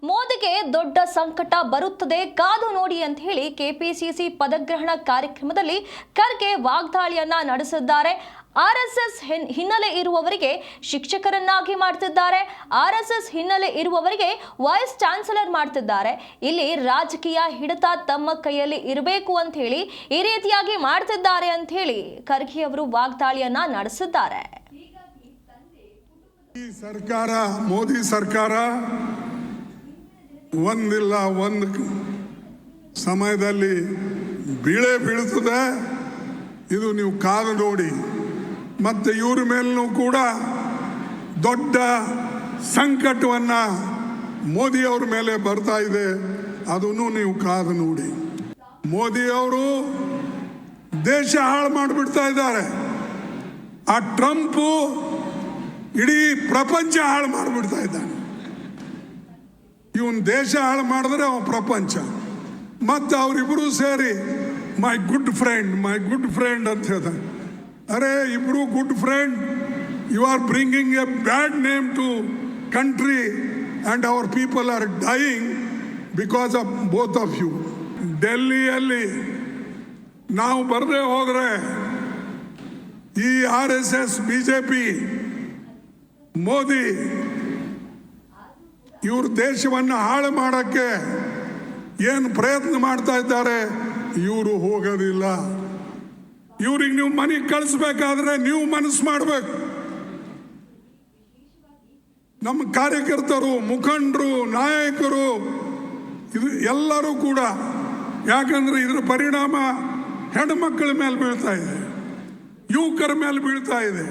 ಮೋದಿಗೆ ದೊಡ್ಡ ಸಂಕಟ ಬರುತ್ತದೆ, ಕಾದು ನೋಡಿ ಅಂತ ಹೇಳಿ ಕೆಪಿಸಿಸಿ ಪದಗ್ರಹಣ ಕಾರ್ಯಕ್ರಮದಲ್ಲಿ ಖರ್ಗೆ ವಾಗ್ದಾಳಿಯನ್ನ ನಡೆಸಿದ್ದಾರೆ. ಆರ್ಎಸ್ಎಸ್ ಹಿನ್ನೆಲೆ ಇರುವವರಿಗೆ ಶಿಕ್ಷಕರನ್ನಾಗಿ ಮಾಡ್ತಿದ್ದಾರೆ, ಆರ್ಎಸ್ಎಸ್ ಹಿನ್ನೆಲೆ ಇರುವವರಿಗೆ ವೈಸ್ ಚಾನ್ಸಲರ್ ಮಾಡ್ತಿದ್ದಾರೆ. ಇಲ್ಲಿ ರಾಜಕೀಯ ಹಿಡಿತ ತಮ್ಮ ಕೈಯಲ್ಲಿ ಇರಬೇಕು ಅಂತ ಹೇಳಿ ಈ ರೀತಿಯಾಗಿ ಮಾಡ್ತಿದ್ದಾರೆ ಅಂತ ಹೇಳಿ ಖರ್ಗೆ ಅವರು ವಾಗ್ದಾಳಿಯನ್ನ ನಡೆಸಿದ್ದಾರೆ. ಸರ್ಕಾರ, ಮೋದಿ ಸರ್ಕಾರ ಒಂದಿಲ್ಲ ಒಂದು ಸಮಯದಲ್ಲಿ ಬೀಳುತ್ತದೆ. ಇದು ನೀವು ಕಾದು ನೋಡಿ. ಮತ್ತು ಇವ್ರ ಮೇಲೂ ಕೂಡ ದೊಡ್ಡ ಸಂಕಟವನ್ನು ಮೋದಿಯವ್ರ ಮೇಲೆ ಬರ್ತಾ ಇದೆ. ಅದನ್ನು ನೀವು ಕಾದು ನೋಡಿ. ಮೋದಿಯವರು ದೇಶ ಹಾಳು ಮಾಡಿಬಿಡ್ತಾ ಇದ್ದಾರೆ. ಆ ಟ್ರಂಪು ಇಡೀ ಪ್ರಪಂಚ ಹಾಳು ಮಾಡಿಬಿಡ್ತಾ ಇದ್ದಾನೆ. ಇವನ್ ದೇಶ ಹಾಳು ಮಾಡಿದ್ರೆ ಅವ ಪ್ರಪಂಚ. ಮತ್ತು ಅವರಿಬ್ಬರು ಸೇರಿ ಮೈ ಗುಡ್ ಫ್ರೆಂಡ್ ಅಂತ ಹೇಳ್ತಾರೆ. ಅರೆ, ಇಬ್ರು good friend, you are bringing a bad name to country and our people are dying because of both of you. ಡೆಲ್ಲಿಯಲ್ಲಿ ನಾವು ಬರದೇ ಹೋದರೆ ಈ RSS BJP ಮೋದಿ ಇವರು ದೇಶವನ್ನು ಹಾಳು ಮಾಡೋಕ್ಕೆ ಏನು ಪ್ರಯತ್ನ ಮಾಡ್ತಾ ಇದ್ದಾರೆ, ಇವರು ಹೋಗೋದಿಲ್ಲ. ಇವ್ರಿಗೆ ನೀವು ಮನೆಗೆ ಕಳಿಸ್ಬೇಕಾದ್ರೆ ನೀವು ಮನಸ್ಸು ಮಾಡಬೇಕು. ನಮ್ಮ ಕಾರ್ಯಕರ್ತರು, ಮುಖಂಡರು, ನಾಯಕರು ಇದು ಎಲ್ಲರೂ ಕೂಡ, ಯಾಕಂದ್ರೆ ಇದರ ಪರಿಣಾಮ ಹೆಣ್ಮಕ್ಕಳ ಮೇಲೆ ಬೀಳ್ತಾ ಇದೆ, ಯುವಕರ ಮೇಲೆ ಬೀಳ್ತಾ ಇದೆ.